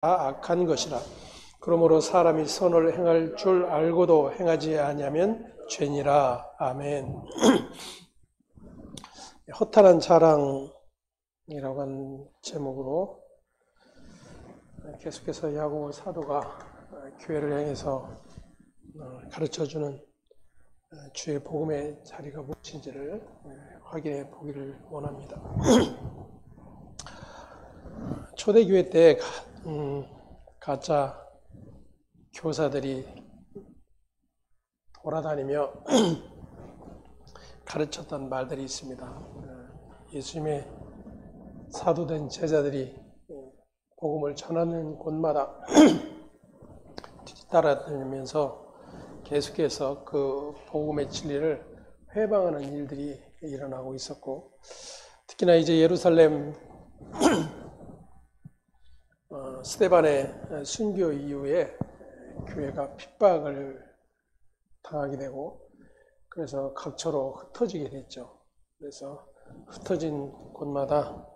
다 악한 것이라. 그러므로 사람이 선을 행할 줄 알고도 행하지 아니하면 죄니라. 아멘. 허탄한 자랑이라고 하는 제목으로 계속해서 야고보 사도가 교회를 향해서 가르쳐주는 주의 복음의 자리가 무엇인지를 확인해 보기를 원합니다. 초대교회 때 가짜 교사들이 돌아다니며 가르쳤던 말들이 있습니다. 예수님의 사도된 제자들이 복음을 전하는 곳마다 뒤따라다니면서 계속해서 그 복음의 진리를 회방하는 일들이 일어나고 있었고, 특히나 이제 예루살렘 스데반의 순교 이후에 교회가 핍박을 당하게 되고, 그래서 각처로 흩어지게 됐죠. 그래서 흩어진 곳마다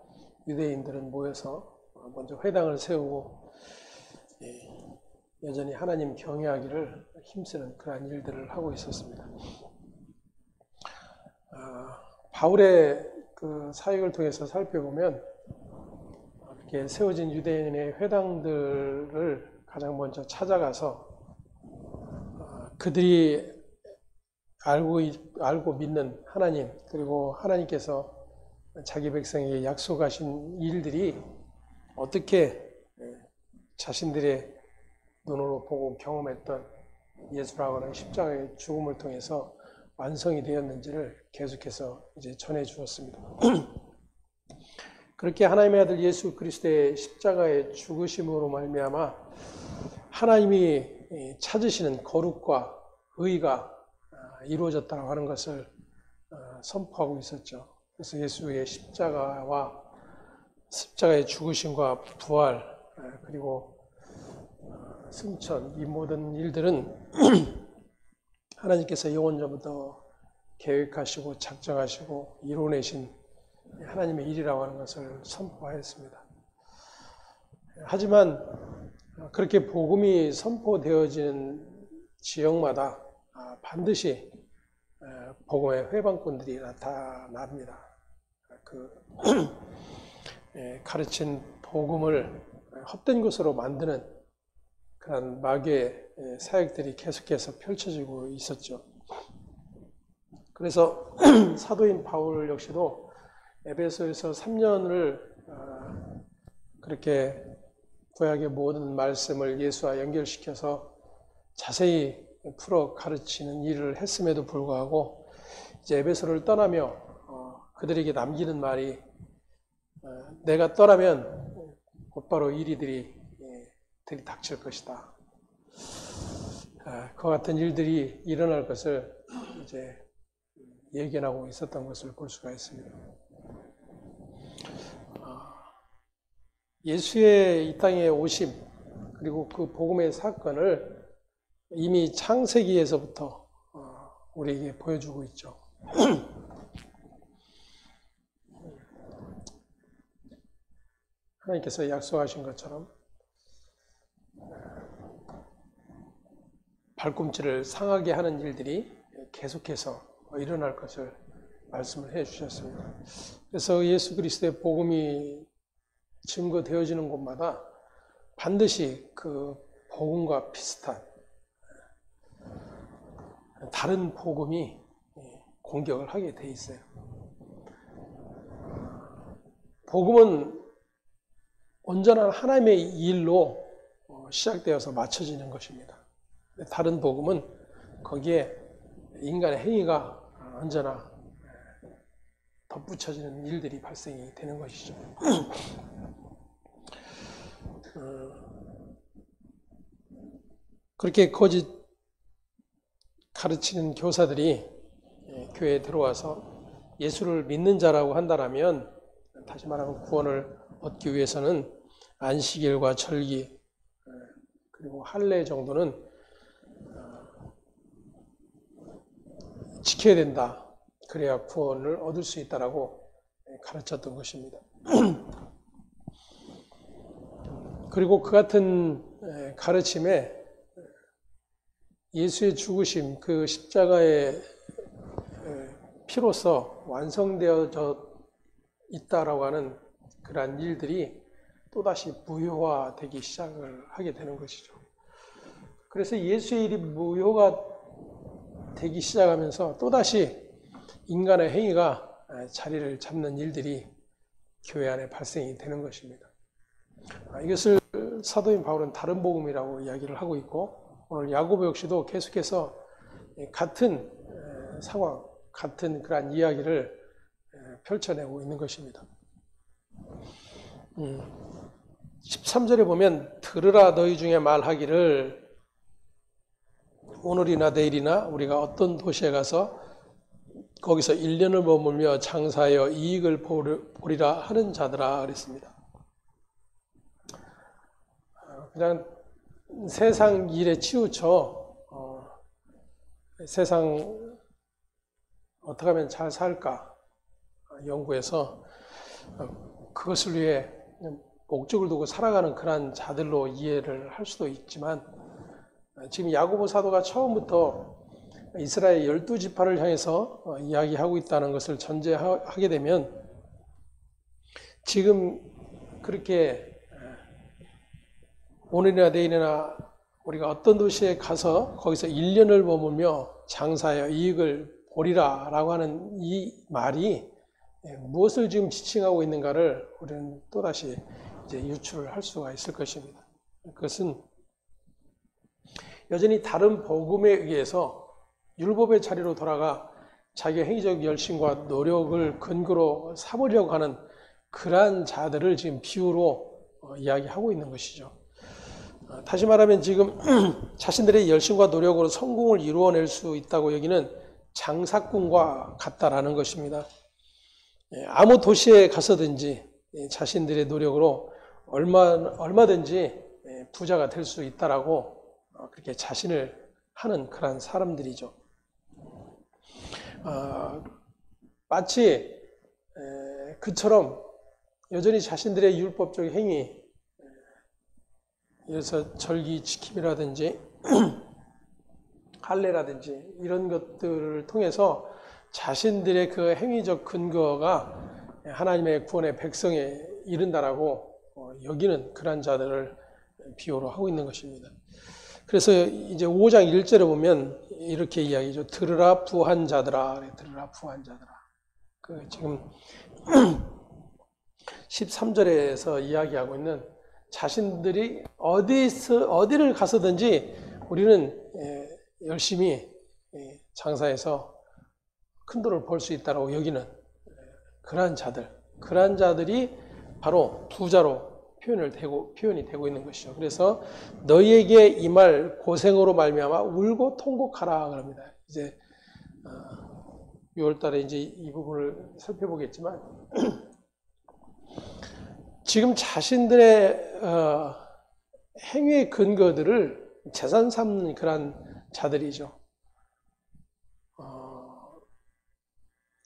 유대인들은 모여서 먼저 회당을 세우고 여전히 하나님 경외하기를 힘쓰는 그러한 일들을 하고 있었습니다. 바울의 그 사역을 통해서 살펴보면 이렇게 세워진 유대인의 회당들을 가장 먼저 찾아가서 그들이 알고 믿는 하나님, 그리고 하나님께서 자기 백성에게 약속하신 일들이 어떻게 자신들의 눈으로 보고 경험했던 예수라고 하는 십자가의 죽음을 통해서 완성이 되었는지를 계속해서 이제 전해 주었습니다. 그렇게 하나님의 아들 예수 그리스도의 십자가의 죽으심으로 말미암아 하나님이 찾으시는 거룩과 의가 이루어졌다고 하는 것을 선포하고 있었죠. 그래서 예수의 십자가와 십자가의 죽으심과 부활, 그리고 승천, 이 모든 일들은 하나님께서 영원전부터 계획하시고 작정하시고 이뤄내신 하나님의 일이라고 하는 것을 선포하였습니다. 하지만 그렇게 복음이 선포되어지는 지역마다 반드시 복음의 회방꾼들이 나타납니다. 가르친 복음을 헛된 것으로 만드는 그런 마귀의 사역들이 계속해서 펼쳐지고 있었죠. 그래서 사도인 바울 역시도 에베소에서 3년을 그렇게 구약의 모든 말씀을 예수와 연결시켜서 자세히 풀어 가르치는 일을 했음에도 불구하고 이제 에베소를 떠나며 그들에게 남기는 말이 내가 떠나면 곧바로 이리들이 들이닥칠 것이다. 그와 같은 일들이 일어날 것을 이제 예견하고 있었던 것을 볼 수가 있습니다. 예수의 이 땅에 오심, 그리고 그 복음의 사건을 이미 창세기에서부터 우리에게 보여주고 있죠. 하나님께서 약속하신 것처럼 발꿈치를 상하게 하는 일들이 계속해서 일어날 것을 말씀을 해 주셨습니다. 그래서 예수 그리스도의 복음이 증거되어지는 곳마다 반드시 그 복음과 비슷한 다른 복음이 공격을 하게 돼 있어요. 복음은 온전한 하나님의 일로 시작되어서 맞춰지는 것입니다. 다른 복음은 거기에 인간의 행위가 언제나 덧붙여지는 일들이 발생이 되는 것이죠. 그렇게 거짓 가르치는 교사들이 교회에 들어와서 예수를 믿는 자라고 한다면, 다시 말하면 구원을 얻기 위해서는 안식일과 절기 그리고 할례 정도는 지켜야 된다. 그래야 구원을 얻을 수 있다라고 가르쳤던 것입니다. 그리고 그 같은 가르침에 예수의 죽으심, 그 십자가의 피로서 완성되어져 있다라고 하는 그러한 일들이 또다시 무효화되기 시작을 하게 되는 것이죠. 그래서 예수의 일이 무효가 되기 시작하면서 또다시 인간의 행위가 자리를 잡는 일들이 교회 안에 발생이 되는 것입니다. 이것을 사도인 바울은 다른 복음이라고 이야기를 하고 있고, 오늘 야고보 역시도 계속해서 같은 상황, 같은 그러한 이야기를 펼쳐내고 있는 것입니다. 13절에 보면 들으라 너희 중에 말하기를 오늘이나 내일이나 우리가 어떤 도시에 가서 거기서 1년을 머물며 장사하여 이익을 보리라 하는 자들아 그랬습니다. 그냥 세상 일에 치우쳐 세상 어떻게 하면 잘 살까 연구해서 그것을 위해 목적을 두고 살아가는 그런 자들로 이해를 할 수도 있지만, 지금 야고보 사도가 처음부터 이스라엘 12지파를 향해서 이야기하고 있다는 것을 전제하게 되면, 지금 그렇게 오늘이나 내일이나 우리가 어떤 도시에 가서 거기서 1년을 머물며 장사하여 이익을 보리라 라고 하는 이 말이 무엇을 지금 지칭하고 있는가를 우리는 또다시 이제 유추를 할 수가 있을 것입니다. 그것은 여전히 다른 복음에 의해서 율법의 자리로 돌아가 자기의 행위적 열심과 노력을 근거로 삼으려고 하는 그러한 자들을 지금 비유로 이야기하고 있는 것이죠. 다시 말하면 지금 자신들의 열심과 노력으로 성공을 이루어낼 수 있다고 여기는 장사꾼과 같다라는 것입니다. 아무 도시에 가서든지 자신들의 노력으로 얼마든지 부자가 될 수 있다라고 그렇게 자신을 하는 그런 사람들이죠. 마치 그처럼 여전히 자신들의 율법적 행위, 그래서 절기 지킴이라든지 할례라든지 이런 것들을 통해서 자신들의 그 행위적 근거가 하나님의 구원의 백성에 이른다라고 여기는 그런 자들을 비유로 하고 있는 것입니다. 그래서 이제 5장 1절에 보면 이렇게 이야기죠. 들으라 부한 자들아. 들으라 부한 자들아. 그 지금 13절에서 이야기하고 있는 자신들이 어디를 가서든지 우리는 열심히 장사해서 큰 돈을 벌 수 있다고 여기는 그러한 자들이 바로 부자로 표현이 되고 있는 것이죠. 그래서 너희에게 이 말 고생으로 말미암아 울고 통곡하라 그럽니다. 이제 6월달에 이제 이 부분을 살펴보겠지만 지금 자신들의 행위의 근거들을 재산 삼는 그런 자들이죠.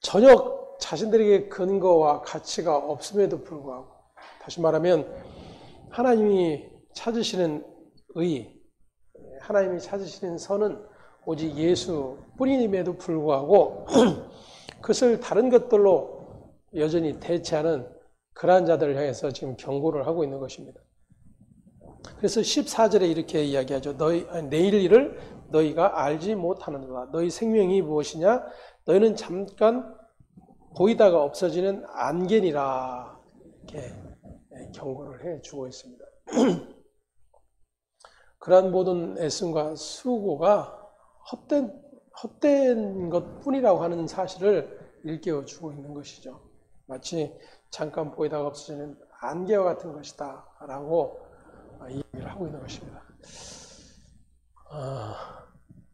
전혀 자신들에게 근거와 가치가 없음에도 불구하고, 다시 말하면 하나님이 찾으시는 의, 하나님이 찾으시는 선은 오직 예수뿐임에도 불구하고 그것을 다른 것들로 여전히 대체하는 그러한 자들을 향해서 지금 경고를 하고 있는 것입니다. 그래서 14절에 이렇게 이야기하죠. 내일 일을 너희가 알지 못하는도다. 너희 생명이 무엇이냐? 너희는 잠깐 보이다가 없어지는 안개니라. 이렇게 경고를 해주고 있습니다. 그러한 모든 애씀과 수고가 헛된 것뿐이라고 하는 사실을 일깨워주고 있는 것이죠. 마치 잠깐 보이다가 없어지는 안개와 같은 것이다 라고 이야기를 하고 있는 것입니다.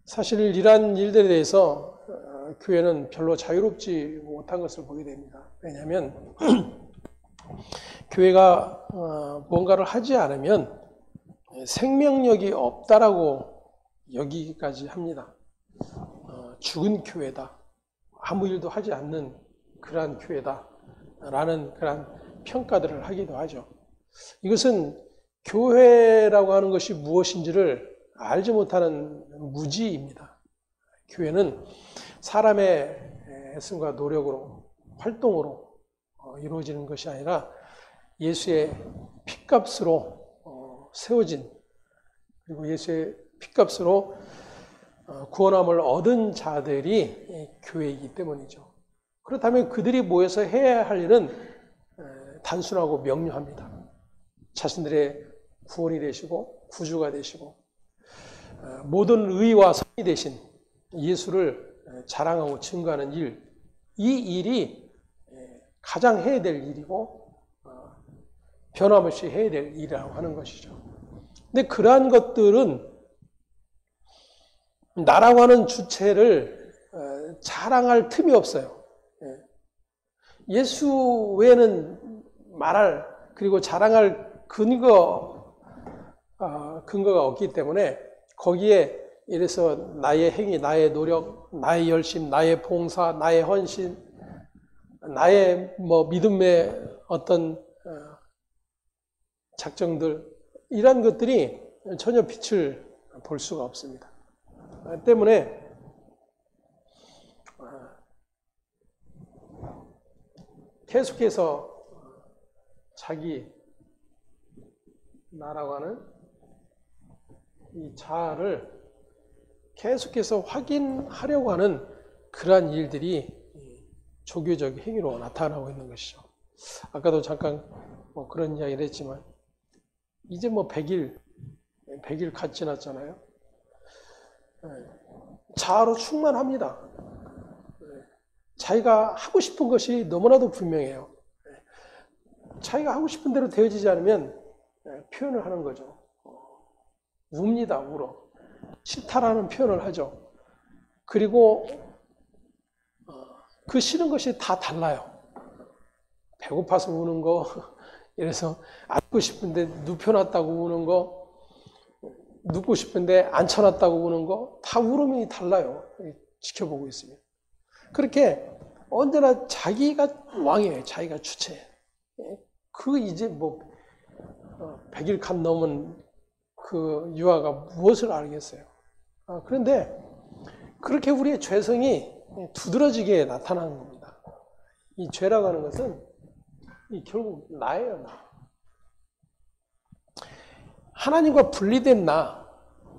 사실 이러한 일들에 대해서 교회는 별로 자유롭지 못한 것을 보게 됩니다. 왜냐하면 교회가 뭔가를 하지 않으면 생명력이 없다라고 여기까지 합니다. 죽은 교회다. 아무 일도 하지 않는 그러한 교회다. 라는 그런 평가들을 하기도 하죠. 이것은 교회라고 하는 것이 무엇인지를 알지 못하는 무지입니다. 교회는 사람의 애씀과 노력으로, 활동으로 이루어지는 것이 아니라 예수의 핏값으로 세워진, 그리고 예수의 핏값으로 구원함을 얻은 자들이 교회이기 때문이죠. 그렇다면 그들이 모여서 해야 할 일은 단순하고 명료합니다. 자신들의 구원이 되시고 구주가 되시고 모든 의와 선이 되신 예수를 자랑하고 증거하는 일, 이 일이 가장 해야 될 일이고 변함없이 해야 될 일이라고 하는 것이죠. 근데 그러한 것들은 나라고 하는 주체를 자랑할 틈이 없어요. 예수 외에는 말할, 그리고 자랑할 근거가 없기 때문에 거기에 이래서 나의 행위, 나의 노력, 나의 열심, 나의 봉사, 나의 헌신, 나의 믿음의 어떤 작정들, 이런 것들이 전혀 빛을 볼 수가 없습니다. 때문에 계속해서 자기 나라고 하는 이 자아를 계속해서 확인하려고 하는 그러한 일들이 조교적 행위로 나타나고 있는 것이죠. 아까도 잠깐 그런 이야기를 했지만 이제 100일 갓 지났잖아요. 자아로 충만합니다. 자기가 하고 싶은 것이 너무나도 분명해요. 자기가 하고 싶은 대로 되어지지 않으면 표현을 하는 거죠. 웁니다, 울어. 싫다라는 표현을 하죠. 그리고 그 싫은 것이 다 달라요. 배고파서 우는 거, 이래서 앉고 싶은데 눕혀놨다고 우는 거, 눕고 싶은데 앉혀놨다고 우는 거, 다 울음이 달라요. 지켜보고 있으면. 그렇게 언제나 자기가 왕이에요. 자기가 주체. 이제 100일 간 넘은 그 유아가 무엇을 알겠어요. 그런데 그렇게 우리의 죄성이 두드러지게 나타나는 겁니다. 이 죄라고 하는 것은 결국 나예요, 나. 하나님과 분리된 나.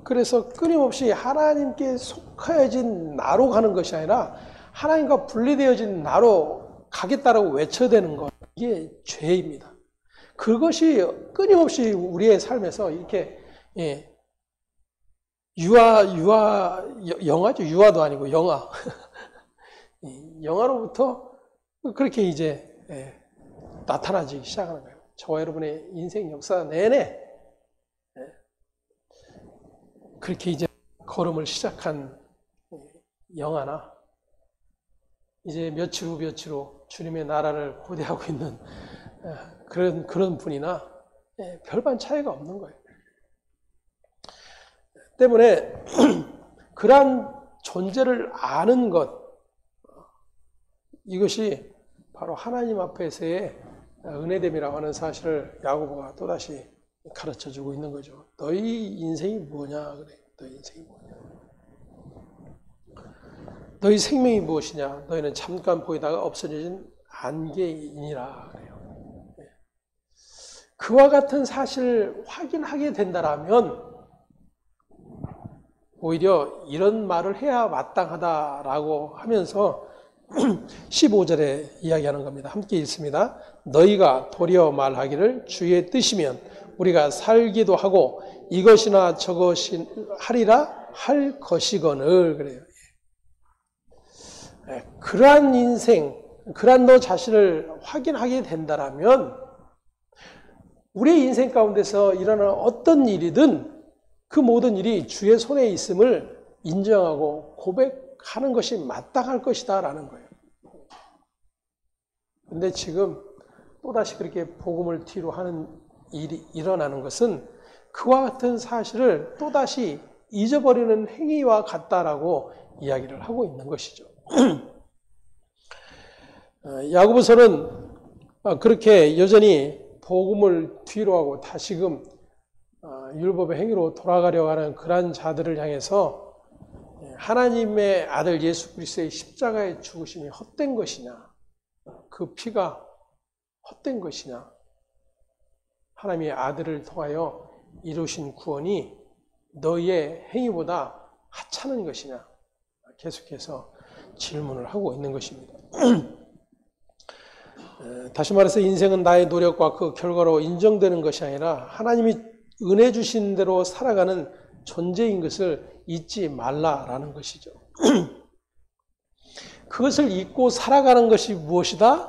그래서 끊임없이 하나님께 속하여진 나로 가는 것이 아니라 하나님과 분리되어진 나로 가겠다라고 외쳐대는 것. 이게 죄입니다. 그것이 끊임없이 우리의 삶에서 이렇게 영화죠. 유아도 아니고 영화. 영화로부터 그렇게 이제 나타나기 시작하는 거예요. 저와 여러분의 인생 역사 내내 그렇게 이제 걸음을 시작한 영화나 이제 며칠 후 주님의 나라를 고대하고 있는 그런 분이나 별반 차이가 없는 거예요. 때문에 그러한 존재를 아는 것, 이것이 바로 하나님 앞에서의 은혜됨이라고 하는 사실을 야고보가 또다시 가르쳐주고 있는 거죠. 너희 인생이 뭐냐 그래. 너희 인생이 뭐냐. 너희 생명이 무엇이냐. 너희는 잠깐 보이다가 없어진 안개이니라 그래요. 그와 같은 사실을 확인하게 된다라면 오히려 이런 말을 해야 마땅하다라고 하면서 15절에 이야기하는 겁니다. 함께 읽습니다. 너희가 도리어 말하기를 주의 뜻이면 우리가 살기도 하고 이것이나 저것이 하리라 할 것이거늘 그래요. 그러한 인생, 그러한 너 자신을 확인하게 된다라면 우리의 인생 가운데서 일어나는 어떤 일이든 그 모든 일이 주의 손에 있음을 인정하고 고백하는 것이 마땅할 것이다 라는 거예요. 근데 지금 또다시 그렇게 복음을 뒤로 하는 일이 일어나는 것은 그와 같은 사실을 또다시 잊어버리는 행위와 같다라고 이야기를 하고 있는 것이죠. 야고보서는 그렇게 여전히 복음을 뒤로 하고 다시금 율법의 행위로 돌아가려고 하는 그러한 자들을 향해서 하나님의 아들 예수 그리스도의 십자가의 죽으심이 헛된 것이냐, 그 피가 헛된 것이냐, 하나님의 아들을 통하여 이루신 구원이 너희의 행위보다 하찮은 것이냐, 계속해서 질문을 하고 있는 것입니다. 다시 말해서 인생은 나의 노력과 그 결과로 인정되는 것이 아니라 하나님이 은혜 주신 대로 살아가는 존재인 것을 잊지 말라라는 것이죠. 그것을 잊고 살아가는 것이 무엇이다?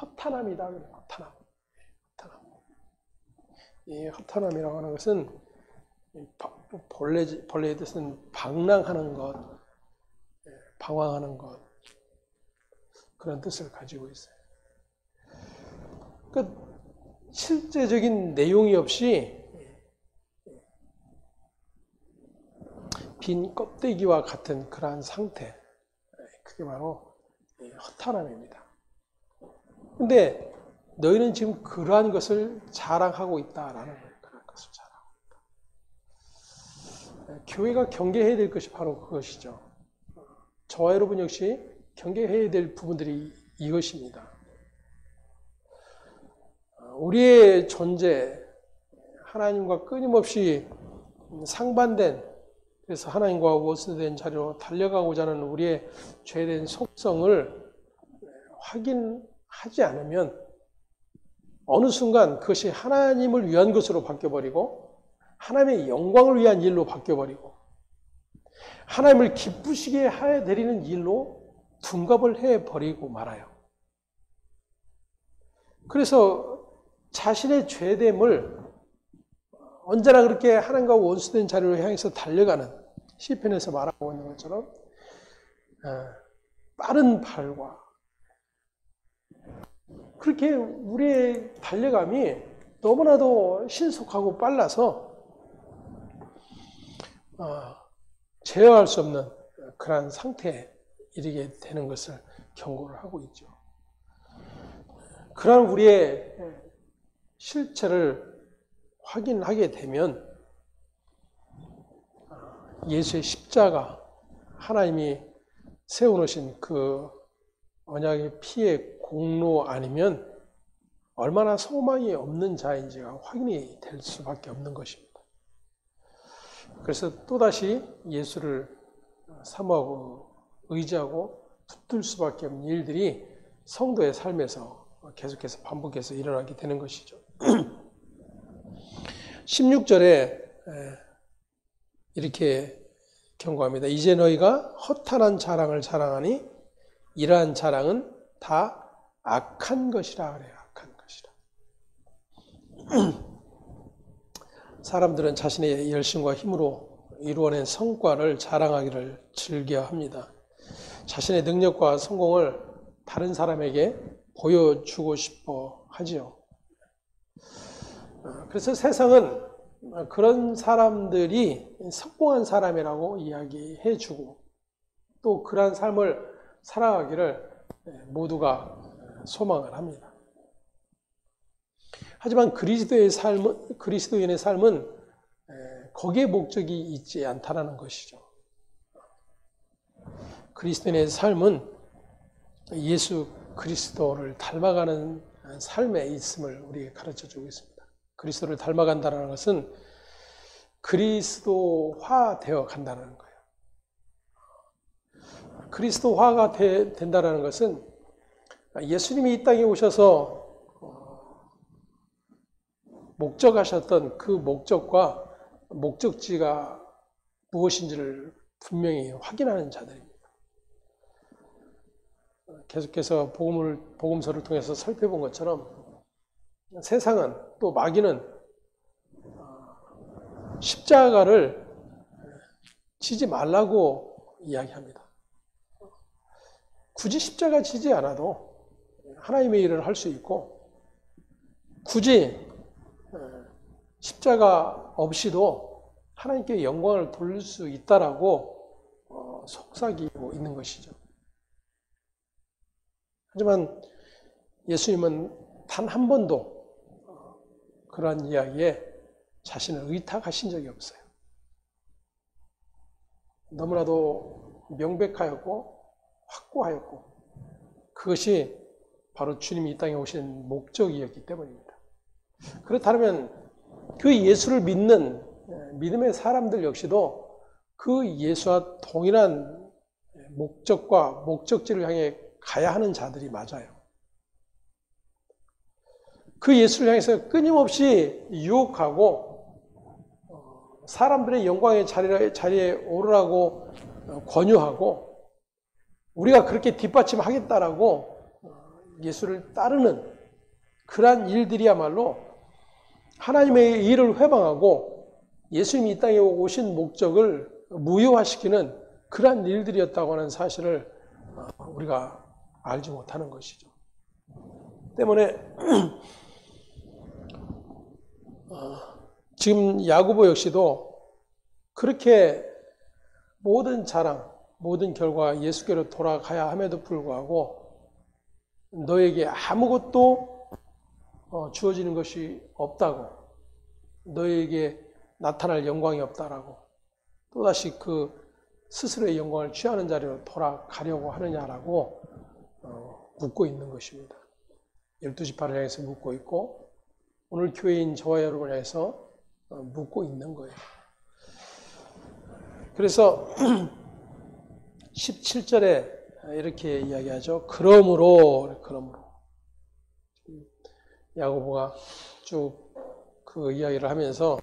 허탄함이다. 허탄함. 이 허탄함이라고 하는 것은 본래의 뜻은 방랑하는 것, 방황하는 것, 그런 뜻을 가지고 있어요. 그러니까 실제적인 내용이 없이 빈 껍데기와 같은 그러한 상태, 그게 바로 허탄함입니다. 근데 너희는 지금 그러한 것을 자랑하고 있다라는 거예요. 그러한 것을 자랑하고 있다. 교회가 경계해야 될 것이 바로 그것이죠. 저와 여러분 역시 경계해야 될 부분들이 이것입니다. 우리의 존재, 하나님과 끊임없이 상반된, 그래서 하나님과 원수된 자리로 달려가고자 하는 우리의 죄된 속성을 확인하지 않으면 어느 순간 그것이 하나님을 위한 것으로 바뀌어버리고 하나님의 영광을 위한 일로 바뀌어버리고 하나님을 기쁘시게 해드리는 일로 둔갑을 해버리고 말아요. 그래서 자신의 죄됨을 언제나 그렇게 하나님과 원수된 자리로 향해서 달려가는, 시편에서 말하고 있는 것처럼 빠른 발과, 그렇게 우리의 달려감이 너무나도 신속하고 빨라서 제어할 수 없는 그러한 상태에 이르게 되는 것을 경고를 하고 있죠. 그러한 우리의 실체를 확인하게 되면 예수의 십자가, 하나님이 세워놓으신 그 언약의 피의 공로 아니면 얼마나 소망이 없는 자인지가 확인이 될 수밖에 없는 것입니다. 그래서 또다시 예수를 사모하고 의지하고 붙들 수밖에 없는 일들이 성도의 삶에서 계속해서 반복해서 일어나게 되는 것이죠. 16절에 이렇게 경고합니다. 이제 너희가 허탄한 자랑을 자랑하니 이러한 자랑은 다 악한 것이라 그래요. 악한 것이라. 사람들은 자신의 열심과 힘으로 이루어낸 성과를 자랑하기를 즐겨합니다. 자신의 능력과 성공을 다른 사람에게 보여주고 싶어 하지요. 그래서 세상은 그런 사람들이 성공한 사람이라고 이야기해주고 또 그러한 삶을 살아가기를 모두가 소망을 합니다. 하지만 그리스도인의 삶은 거기에 목적이 있지 않다는 것이죠. 그리스도인의 삶은 예수 그리스도를 닮아가는 삶에 있음을 우리에게 가르쳐주고 있습니다. 그리스도를 닮아간다는 것은 그리스도화 되어 간다는 거예요. 그리스도화가 된다는 것은 예수님이 이 땅에 오셔서 목적하셨던 그 목적과 목적지가 무엇인지를 분명히 확인하는 자들입니다. 계속해서 복음서를 통해서 살펴본 것처럼 세상은 또 마귀는 십자가를 지지 말라고 이야기합니다. 굳이 십자가 지지 않아도 하나님의 일을 할 수 있고 굳이 십자가 없이도 하나님께 영광을 돌릴 수 있다라고 속삭이고 있는 것이죠. 하지만 예수님은 단 한 번도 그러한 이야기에 자신을 의탁하신 적이 없어요. 너무나도 명백하였고 확고하였고 그것이 바로 주님이 이 땅에 오신 목적이었기 때문입니다. 그렇다면 그 예수를 믿는 믿음의 사람들 역시도 그 예수와 동일한 목적과 목적지를 향해 가야 하는 자들이 맞아요. 그 예수를 향해서 끊임없이 유혹하고 사람들의 영광의 자리에 오르라고 권유하고 우리가 그렇게 뒷받침하겠다라고 예수를 따르는 그러한 일들이야말로 하나님의 일을 회방하고 예수님이 이 땅에 오신 목적을 무효화시키는 그러한 일들이었다고 하는 사실을 우리가 알지 못하는 것이죠. 때문에 지금 야고보 역시도 그렇게 모든 자랑, 모든 결과가 예수께로 돌아가야 함에도 불구하고 너에게 아무것도 주어지는 것이 없다고, 너에게 나타날 영광이 없다라고 또다시 그 스스로의 영광을 취하는 자리로 돌아가려고 하느냐라고 묻고 있는 것입니다. 12지파를 향해서 묻고 있고 오늘 교회인 저와 여러분을 향해서 묻고 있는 거예요. 그래서 17절에 이렇게 이야기하죠. 그러므로 야고보가 쭉 그 이야기를 하면서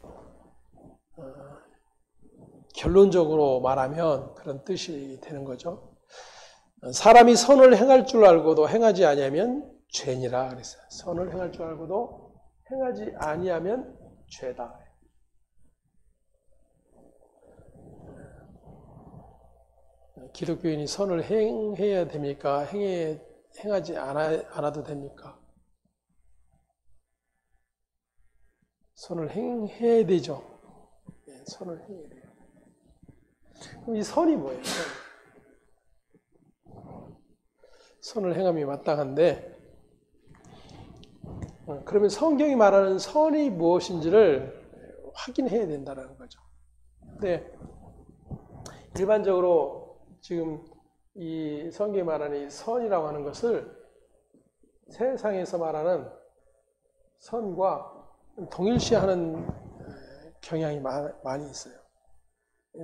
결론적으로 말하면 그런 뜻이 되는 거죠. 사람이 선을 행할 줄 알고도 행하지 아니하면 죄니라 그랬어요. 선을 행할 줄 알고도 행하지 아니하면 죄다. 기독교인이 선을 행해야 됩니까? 행하지 않아도 됩니까? 선을 행해야 되죠. 선을 행해야 돼요. 그럼 이 선이 뭐예요? 선을 행함이 마땅한데 그러면 성경이 말하는 선이 무엇인지를 확인해야 된다는 거죠. 근데 일반적으로 지금 이 성경이 말하는 이 선이라고 하는 것을 세상에서 말하는 선과 동일시하는 경향이 많이 있어요.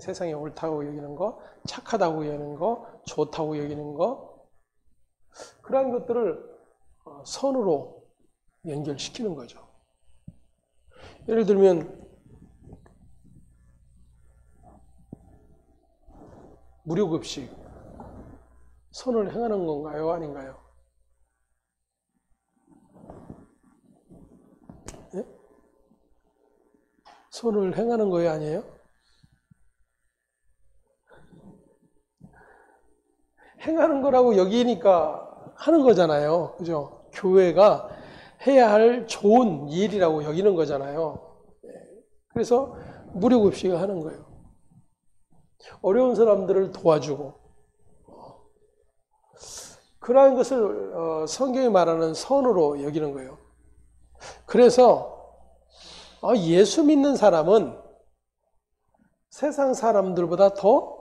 세상에 옳다고 여기는 거, 착하다고 여기는 거, 좋다고 여기는 거, 그러한 것들을 선으로 연결시키는 거죠. 예를 들면 무료급식, 선을 행하는 건가요? 아닌가요? 예? 선을 행하는 거예요? 아니에요? 행하는 거라고 여기니까 하는 거잖아요. 그죠? 교회가 해야 할 좋은 일이라고 여기는 거잖아요. 그래서 무료급식을 하는 거예요. 어려운 사람들을 도와주고 그러한 것을 성경이 말하는 선으로 여기는 거예요. 그래서 예수 믿는 사람은 세상 사람들보다 더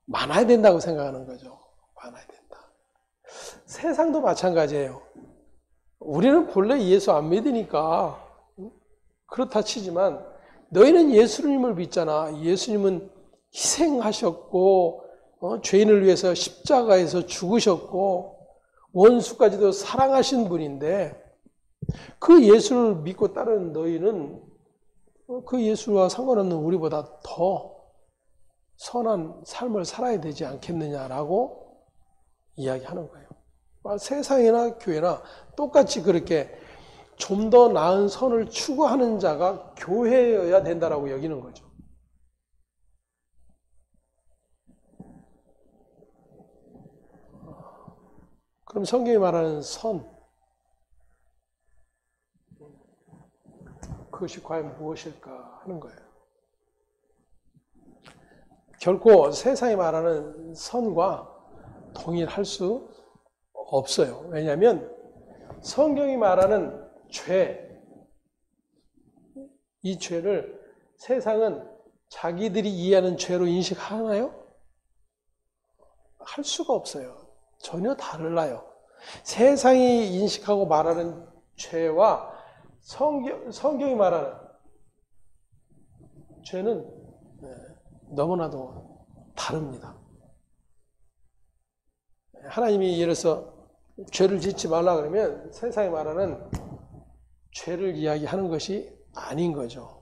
많아야 된다고 생각하는 거죠. 많아야 된다. 세상도 마찬가지예요. 우리는 본래 예수 안 믿으니까 그렇다 치지만 너희는 예수님을 믿잖아. 예수님은 희생하셨고 죄인을 위해서 십자가에서 죽으셨고 원수까지도 사랑하신 분인데 그 예수를 믿고 따르는 너희는 그 예수와 상관없는 우리보다 더 선한 삶을 살아야 되지 않겠느냐라고 이야기하는 거예요. 세상이나 교회나 똑같이 그렇게 좀 더 나은 선을 추구하는 자가 교회여야 된다라고 여기는 거죠. 그럼 성경이 말하는 선, 그것이 과연 무엇일까 하는 거예요. 결코 세상이 말하는 선과 동일할 수 없어요. 왜냐하면 성경이 말하는 죄, 이 죄를 세상은 자기들이 이해하는 죄로 인식하나요? 할 수가 없어요. 전혀 달라요. 세상이 인식하고 말하는 죄와 성경이 말하는 죄는 너무나도 다릅니다. 하나님이 예를 들어서 죄를 짓지 말라 그러면 세상이 말하는 죄를 이야기하는 것이 아닌 거죠.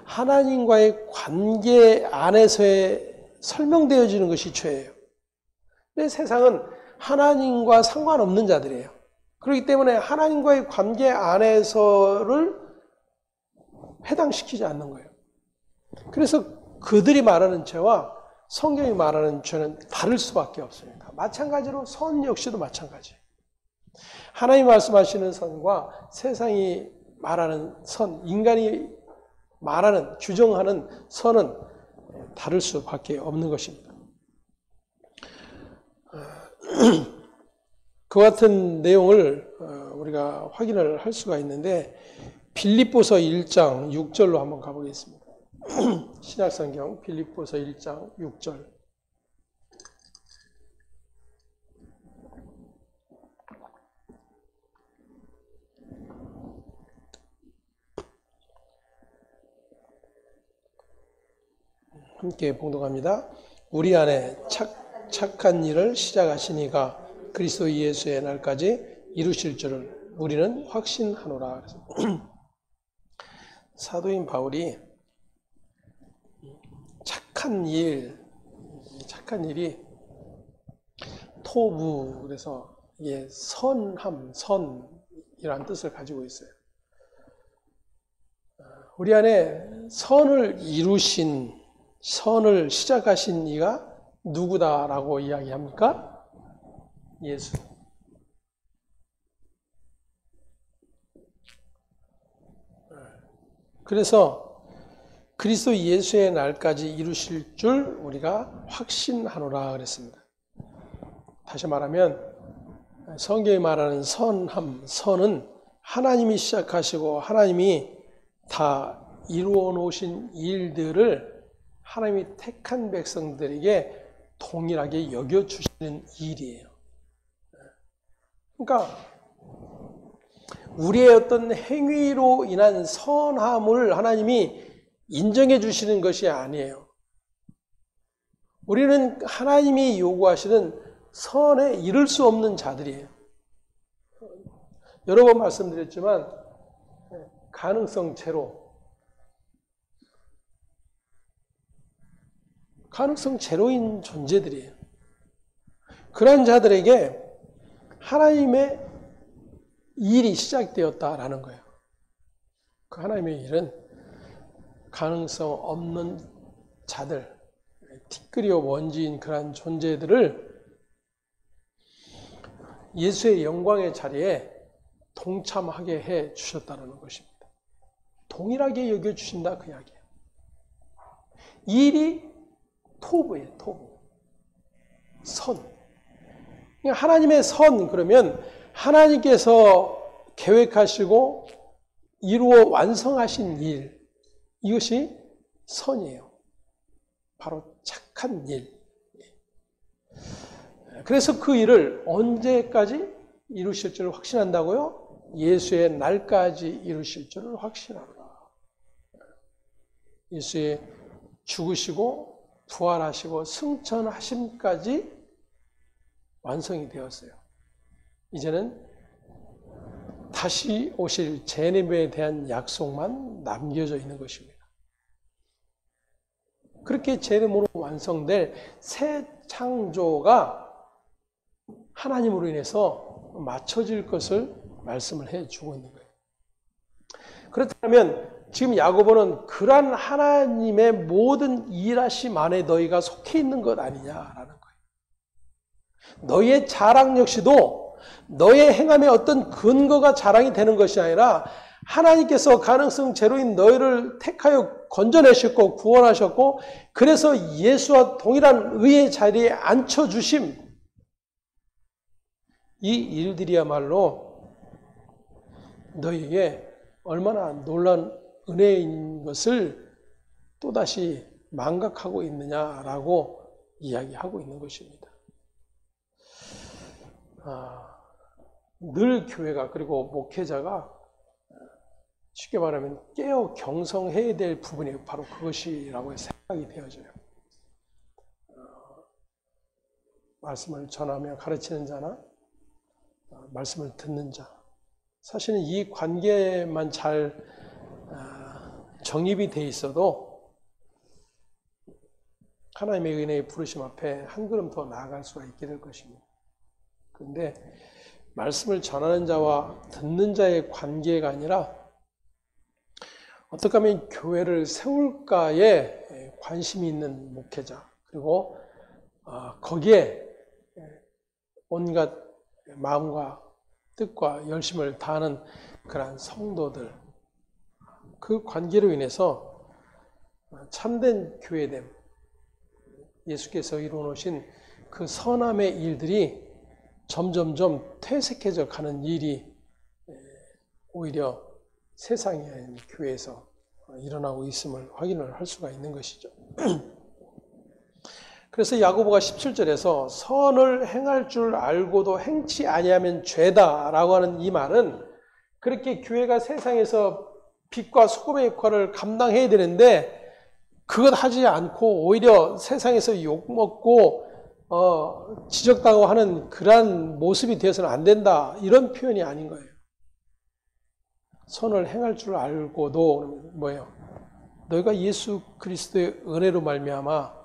하나님과의 관계 안에서의 설명되어지는 것이 죄예요. 근데 세상은 하나님과 상관없는 자들이에요. 그렇기 때문에 하나님과의 관계 안에서를 해당시키지 않는 거예요. 그래서 그들이 말하는 죄와 성경이 말하는 죄는 다를 수밖에 없습니다. 마찬가지로 선 역시도 마찬가지예요. 하나님 말씀하시는 선과 세상이 말하는 선, 인간이 말하는, 규정하는 선은 다를 수밖에 없는 것입니다. 그 같은 내용을 우리가 확인을 할 수가 있는데 빌립보서 1장 6절로 한번 가보겠습니다. 신약성경 빌립보서 1장 6절. 함께 봉독합니다. 우리 안에 착한 일을 시작하시니가 그리스도 예수의 날까지 이루실 줄을 우리는 확신하노라. 사도인 바울이 착한 일이 토부, 그래서 이게 선함, 선이라는 뜻을 가지고 있어요. 우리 안에 선을 이루신, 선을 시작하신 이가 누구다라고 이야기합니까? 예수. 그래서 그리스도 예수의 날까지 이루실 줄 우리가 확신하노라 그랬습니다. 다시 말하면 성경이 말하는 선함, 선은 하나님이 시작하시고 하나님이 다 이루어 놓으신 일들을 하나님이 택한 백성들에게 동일하게 여겨주시는 일이에요. 그러니까 우리의 어떤 행위로 인한 선함을 하나님이 인정해 주시는 것이 아니에요. 우리는 하나님이 요구하시는 선에 이를 수 없는 자들이에요. 여러 번 말씀드렸지만 가능성 제로인 존재들이에요. 그런 자들에게 하나님의 일이 시작되었다라는 거예요. 그 하나님의 일은 가능성 없는 자들, 티끌이요 먼지인 그러한 존재들을 예수의 영광의 자리에 동참하게 해 주셨다는 것입니다. 동일하게 여겨주신다 그 이야기예요. 일이 토부예요. 토부. 선. 하나님의 선, 그러면 하나님께서 계획하시고 이루어 완성하신 일, 이것이 선이에요. 바로 착한 일. 그래서 그 일을 언제까지 이루실 줄을 확신한다고요? 예수의 날까지 이루실 줄을 확신합니다. 예수의 죽으시고 부활하시고 승천하심까지 완성이 되었어요. 이제는 다시 오실 재림에 대한 약속만 남겨져 있는 것입니다. 그렇게 재림으로 완성될 새 창조가 하나님으로 인해서 맞춰질 것을 말씀을 해주고 있는 거예요. 그렇다면 지금 야고보는 그러한 하나님의 모든 일하심 안에 너희가 속해 있는 것 아니냐라는 거예요. 너희의 자랑 역시도 너의 행함의 어떤 근거가 자랑이 되는 것이 아니라 하나님께서 가능성 제로인 너희를 택하여 건져내셨고 구원하셨고 그래서 예수와 동일한 의의 자리에 앉혀주심, 이 일들이야말로 너희에게 얼마나 놀라운 은혜인 것을 또다시 망각하고 있느냐라고 이야기하고 있는 것입니다. 늘 교회가 그리고 목회자가 쉽게 말하면 깨어 경성해야 될 부분이 바로 그것이라고 생각이 되어져요. 말씀을 전하며 가르치는 자나 말씀을 듣는 자, 사실은 이 관계만 잘 정립이 돼 있어도 하나님의 은혜의 부르심 앞에 한 걸음 더 나아갈 수가 있게 될 것입니다. 그런데 말씀을 전하는 자와 듣는 자의 관계가 아니라 어떻게 하면 교회를 세울까에 관심이 있는 목회자, 그리고 거기에 온갖 마음과 뜻과 열심을 다하는 그러한 성도들, 그 관계로 인해서 참된 교회됨, 예수께서 이루어놓으신 그 선함의 일들이 점점점 퇴색해져 가는 일이 오히려 세상이 아닌 교회에서 일어나고 있음을 확인을 할 수가 있는 것이죠. 그래서 야고보가 17절에서 선을 행할 줄 알고도 행치 아니하면 죄다라고 하는 이 말은, 그렇게 교회가 세상에서 빛과 소금의 역할을 감당해야 되는데 그것 하지 않고 오히려 세상에서 욕먹고 지적당하고 하는 그러한 모습이 되어서는 안 된다, 이런 표현이 아닌 거예요. 선을 행할 줄 알고도 뭐예요? 너희가 예수 그리스도의 은혜로 말미암아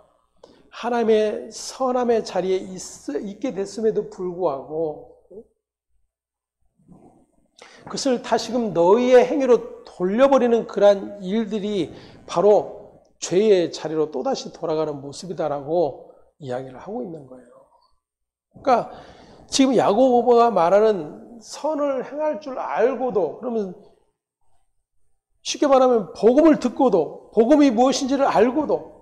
하나님의 선함의 자리에 있게 됐음에도 불구하고 그것을 다시금 너희의 행위로 돌려버리는 그러한 일들이 바로 죄의 자리로 또다시 돌아가는 모습이다라고 이야기를 하고 있는 거예요. 그러니까 지금 야고보가 말하는 선을 행할 줄 알고도, 그러면 쉽게 말하면 복음을 듣고도, 복음이 무엇인지를 알고도,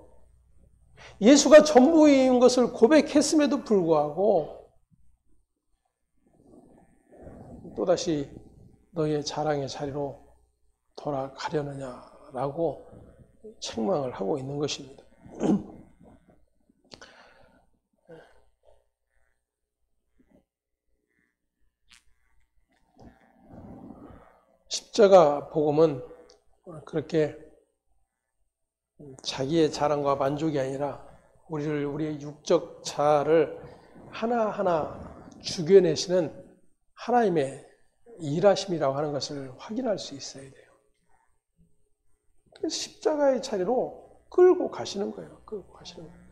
예수가 전부인 것을 고백했음에도 불구하고 또다시 너희의 자랑의 자리로 돌아가려느냐라고 책망을 하고 있는 것입니다. 십자가 복음은 그렇게 자기의 자랑과 만족이 아니라 우리의 육적 자아를 하나하나 죽여내시는 하나님의 일하심이라고 하는 것을 확인할 수 있어야 돼요. 그래서 십자가의 자리로 끌고 가시는 거예요. 끌고 가시는 거예요.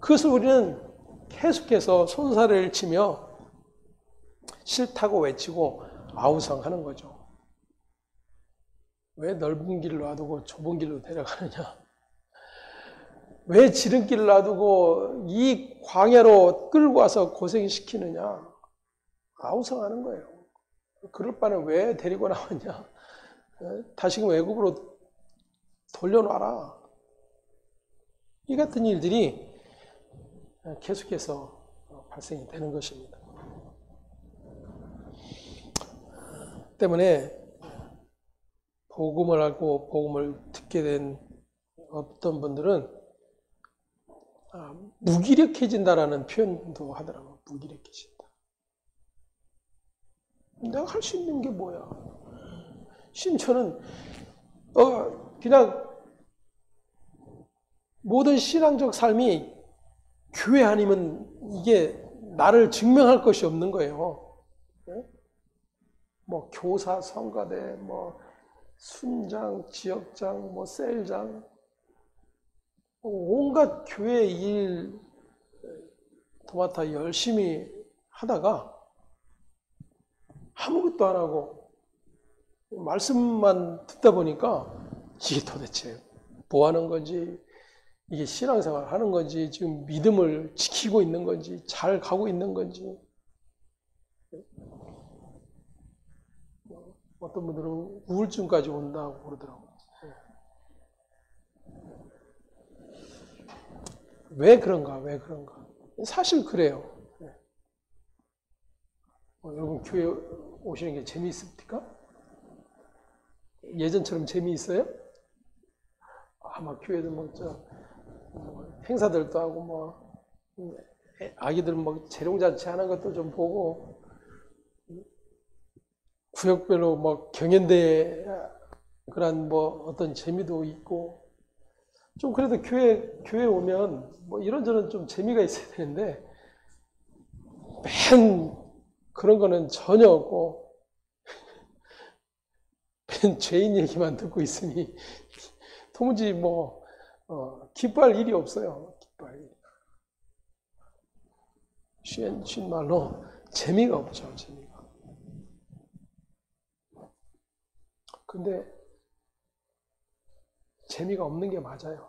그것을 우리는 계속해서 손사래를 치며 싫다고 외치고 아우성하는 거죠. 왜 넓은 길을 놔두고 좁은 길로 데려가느냐? 왜 지름길을 놔두고 이 광야로 끌고 와서 고생시키느냐? 아우성하는 거예요. 그럴 바는 왜 데리고 나왔냐? 다시금 애굽으로 돌려놔라. 이 같은 일들이 계속해서 발생이 되는 것입니다. 때문에 복음을 알고 복음을 듣게 된 어떤 분들은 무기력해진다라는 표현도 하더라고요. 무기력해진다. 내가 할 수 있는 게 뭐야? 심지어는 그냥 모든 신앙적 삶이 교회 아니면 이게 나를 증명할 것이 없는 거예요. 뭐 교사, 성가대, 뭐 순장, 지역장, 뭐 셀장, 온갖 교회 일 도맡아 열심히 하다가 아무것도 안 하고 말씀만 듣다 보니까 이게 도대체 뭐 하는 건지, 이게 신앙생활 하는 건지, 지금 믿음을 지키고 있는 건지, 잘 가고 있는 건지. 어떤 분들은 우울증까지 온다고 그러더라고요. 왜 그런가? 사실 그래요. 여러분 교회 오시는 게 재미있습니까? 예전처럼 재미있어요? 막 교회들 행사들도 하고 아기들 재롱잔치 하는 것도 좀 보고 구역별로 경연대 그런 어떤 재미도 있고 좀 그래도 교회 오면 이런저런 좀 재미가 있어야 되는데 맨 그런 거는 전혀 없고 맨 죄인 얘기만 듣고 있으니 도무지 기뻐할 일이 없어요. 기뻐할 일. 쉰 말로 재미가 없죠. 재미가. 근데 재미가 없는 게 맞아요.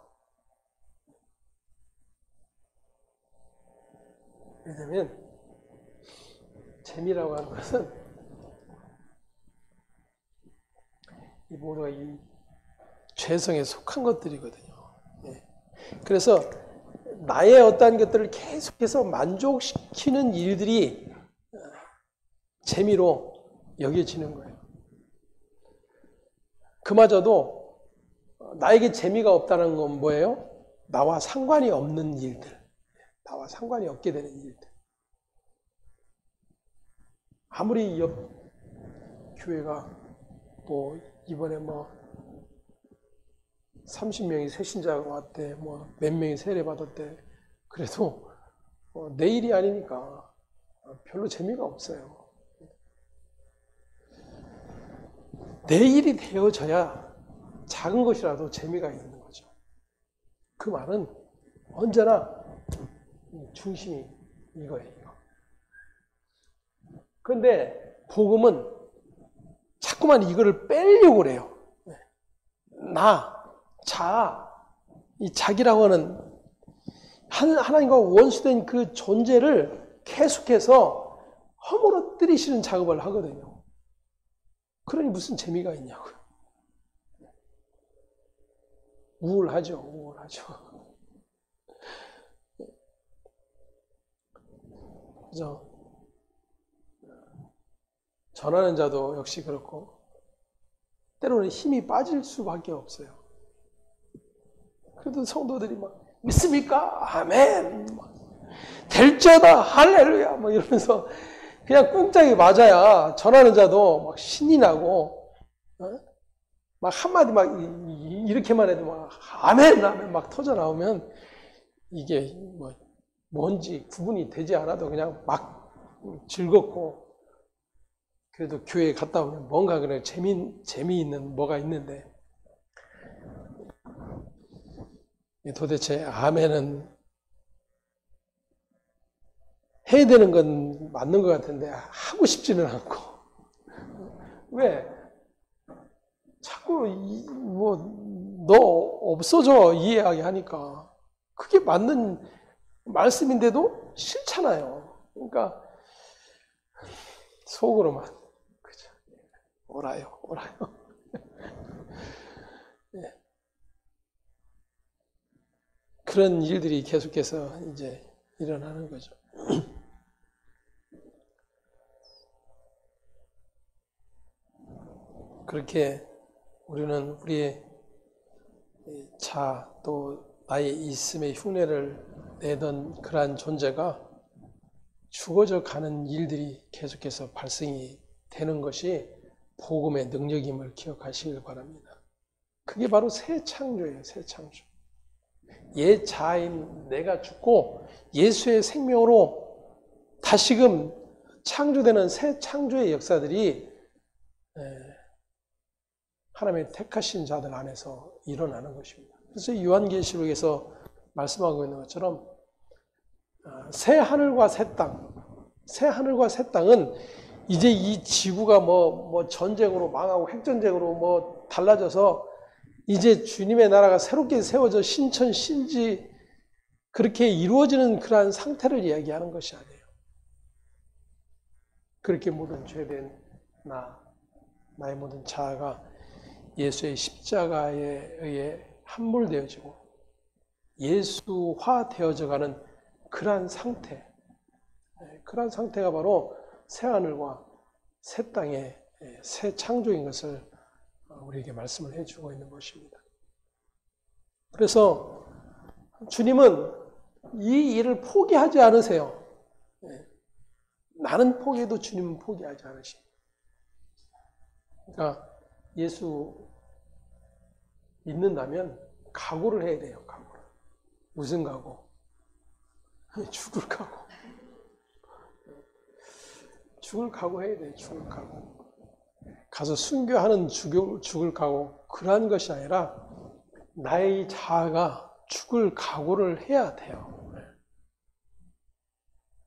왜냐면 재미라고 하는 것은 이 모두가 이 죄성에 속한 것들이거든요. 그래서 나의 어떠한 것들을 계속해서 만족시키는 일들이 재미로 여겨지는 거예요. 그마저도 나에게 재미가 없다는 건 뭐예요? 나와 상관이 없는 일들. 나와 상관이 없게 되는 일들. 아무리 옆 교회가 이번에 30명이 새신자가 왔대, 몇 명이 세례 받았대. 그래도 내 일이 아니니까 별로 재미가 없어요. 내 일이 되어져야 작은 것이라도 재미가 있는 거죠. 그 말은 언제나 중심이 이거예요. 그런데 복음은 자꾸만 이거를 빼려고 그래요. 이 자기라고 하는 하나님과 원수된 그 존재를 계속해서 허물어뜨리시는 작업을 하거든요. 그러니 무슨 재미가 있냐고요. 우울하죠. 그래서 전하는 자도 역시 그렇고 때로는 힘이 빠질 수밖에 없어요. 그래도 성도들이 믿습니까? 아멘. 될지어다 할렐루야 이러면서 그냥 꿍짝이 맞아야 전하는 자도 신이 나고 한마디 이렇게만 해도 아멘 터져 나오면 이게 뭔지 구분이 되지 않아도 그냥 즐겁고 그래도 교회에 갔다 오면 뭔가 그래 재미있는 뭐가 있는데 도대체 아멘은 해야 되는 건 맞는 것 같은데 하고 싶지는 않고 왜? 자꾸 너 없어져 이해하게 하니까 그게 맞는 말씀인데도 싫잖아요. 그러니까 속으로만 그죠? 오라요. 네. 그런 일들이 계속해서 이제 일어나는 거죠. 그렇게 우리는 우리의 또 나의 있음의 흉내를 내던 그러한 존재가 죽어져 가는 일들이 계속해서 발생이 되는 것이 복음의 능력임을 기억하시길 바랍니다. 그게 바로 새 창조예요. 새 창조. 옛 자아인 내가 죽고 예수의 생명으로 다시금 창조되는 새 창조의 역사들이 하나님의 택하신 자들 안에서 일어나는 것입니다. 그래서 요한계시록에서 말씀하고 있는 것처럼 새 하늘과 새 땅은 이제 이 지구가 전쟁으로 망하고 핵전쟁으로 달라져서 이제 주님의 나라가 새롭게 세워져 신천 신지 그렇게 이루어지는 그러한 상태를 이야기하는 것이 아니에요. 그렇게 모든 죄된 나의 모든 자아가 예수의 십자가에 의해 함몰되어지고 예수화 되어져가는 그러한 상태, 그러한 상태가 바로 새 하늘과 새 땅의 새 창조인 것을 우리에게 말씀을 해주고 있는 것입니다. 그래서 주님은 이 일을 포기하지 않으세요. 나는 포기해도 주님은 포기하지 않으십니다. 그러니까 예수 믿는다면 각오를 해야 돼요. 각오를. 무슨 각오? 죽을 각오. 죽을 각오 해야 돼요. 죽을 각오. 가서 순교하는 죽을 각오. 그러한 것이 아니라 나의 자아가 죽을 각오를 해야 돼요.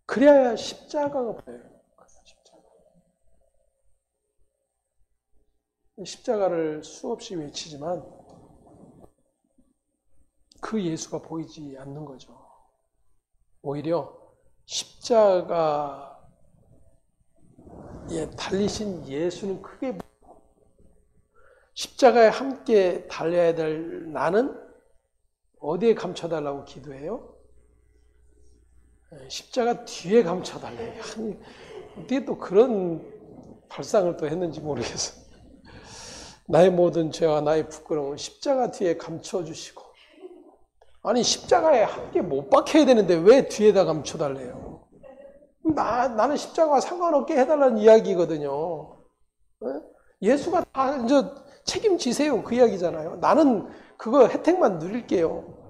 그래야 십자가가 보여요. 십자가를 수없이 외치지만 그 예수가 보이지 않는 거죠. 오히려 십자가에 달리신 예수는 크게 십자가에 함께 달려야 될 나는 어디에 감춰달라고 기도해요? 십자가 뒤에 감춰달래요. 아니, 어떻게 또 그런 발상을 또 했는지 모르겠어요. 나의 모든 죄와 나의 부끄러움을 십자가 뒤에 감춰주시고, 아니 십자가에 함께 못 박혀야 되는데 왜 뒤에다 감춰달래요? 나는 십자가와 상관없게 해달라는 이야기거든요. 예수가 다 이제 책임지세요, 그 이야기잖아요. 나는 그거 혜택만 누릴게요.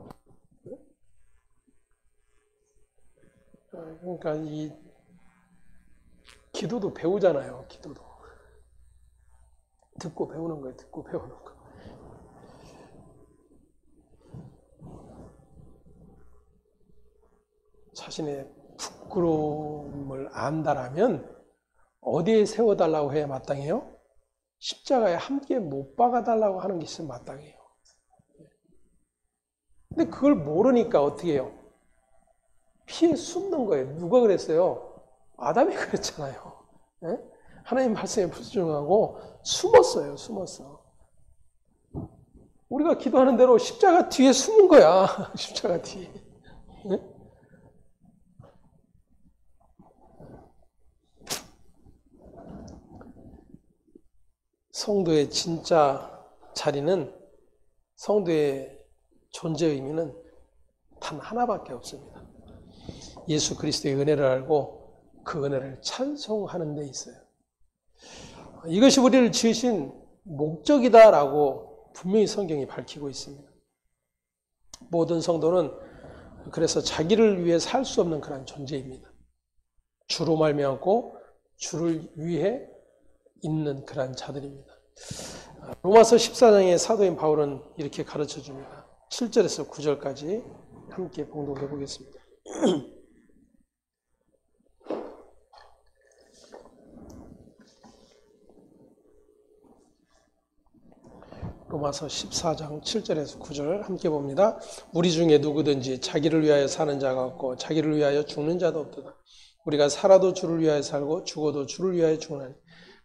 그러니까 이 기도도 배우잖아요. 기도도 듣고 배우는 거예요. 듣고 배우는 거. 자신의 부끄러움을 안다라면 어디에 세워달라고 해야 마땅해요? 십자가에 함께 못 박아달라고 하는 게 있으면 마땅해요. 근데 그걸 모르니까 어떻게 해요? 피해 숨는 거예요. 누가 그랬어요? 아담이 그랬잖아요. 네? 하나님 말씀에 불순종하고 숨었어요. 숨었어. 우리가 기도하는 대로 십자가 뒤에 숨은 거야. 십자가 뒤에. 네? 성도의 진짜 자리는, 성도의 존재 의미는 단 하나밖에 없습니다. 예수 그리스도의 은혜를 알고 그 은혜를 찬송하는 데 있어요. 이것이 우리를 지으신 목적이다라고 분명히 성경이 밝히고 있습니다. 모든 성도는 그래서 자기를 위해 살 수 없는 그런 존재입니다. 주로 말미암고 주를 위해 있는 그런 자들입니다. 로마서 14장의 사도인 바울은 이렇게 가르쳐 줍니다. 7절에서 9절까지 함께 봉독해 보겠습니다. 로마서 14장 7절에서 9절 함께 봅니다. 우리 중에 누구든지 자기를 위하여 사는 자가 없고 자기를 위하여 죽는 자도 없도다. 우리가 살아도 주를 위하여 살고 죽어도 주를 위하여 죽으나니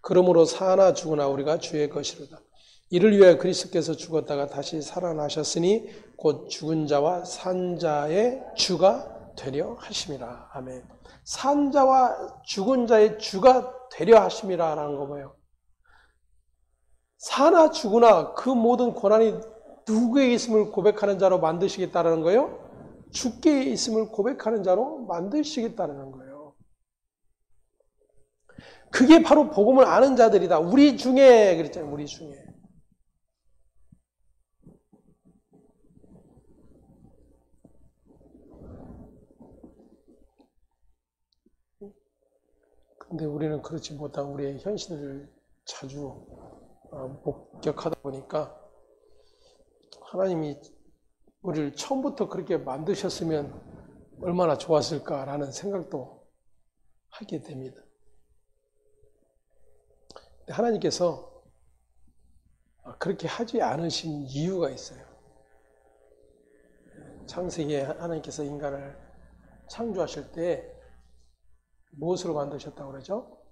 그러므로 사나 죽으나 우리가 주의 것이로다. 이를 위하여 그리스도께서 죽었다가 다시 살아나셨으니 곧 죽은 자와 산 자의 주가 되려 하심이라. 아멘. 산 자와 죽은 자의 주가 되려 하심이라라는 거 뭐예요? 사나 죽으나 그 모든 고난이 누구에게 있음을 고백하는 자로 만드시겠다는 거예요? 주께 있음을 고백하는 자로 만드시겠다는 거예요. 그게 바로 복음을 아는 자들이다. 우리 중에 그랬잖아요. 우리 중에. 근데 우리는 그렇지 못한 우리의 현실을 자주 목격하다 보니까 하나님이 우리를 처음부터 그렇게 만드셨으면 얼마나 좋았을까라는 생각도 하게 됩니다. 하나님께서 그렇게 하지 않으신 이유가 있어요. 창세기에 하나님께서 인간을 창조하실 때 무엇으로 만드셨다고 그러죠?